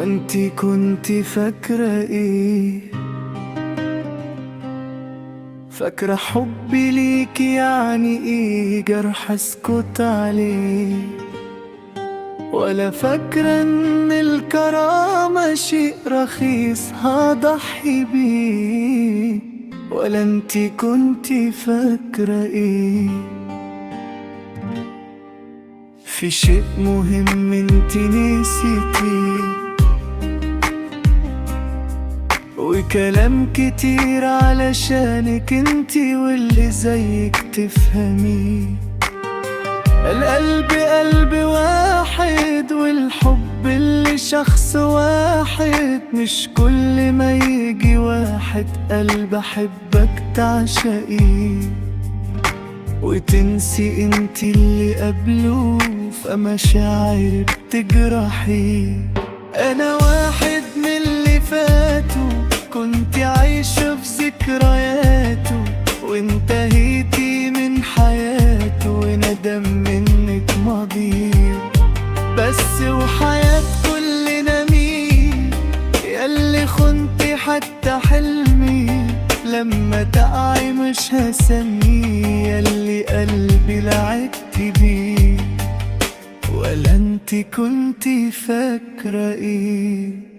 وانتي كنتي فاكرة ايه؟ فاكرة حبي ليكي يعني ايه؟ جرح اسكت عليه؟ ولا فاكرة ان الكرامة شيء رخيص هضحي بيه؟ ولا انتي كنتي فاكرة ايه؟ في شيء مهم انتي نسيتيه، وكلام كتير علشانك انتي واللي زيك تفهميه. القلب قلب واحد، والحب اللي شخص واحد، مش كل ما يجي واحد قلب احبك تعشقيه وتنسي انتي اللي قبله في مشاعر بتجرحيه. انا واحد من اللي فاتوا، كنت عايشة في ذكرياته وانتهيتي من حياته وندم منك ماضيه. بس وحياة كلنا مين ياللي خنتي حتى حلمي؟ لما تقعي مش هسميه ياللي قلبي لعبت بيه. ولا انتي كنتي فاكرة ايه؟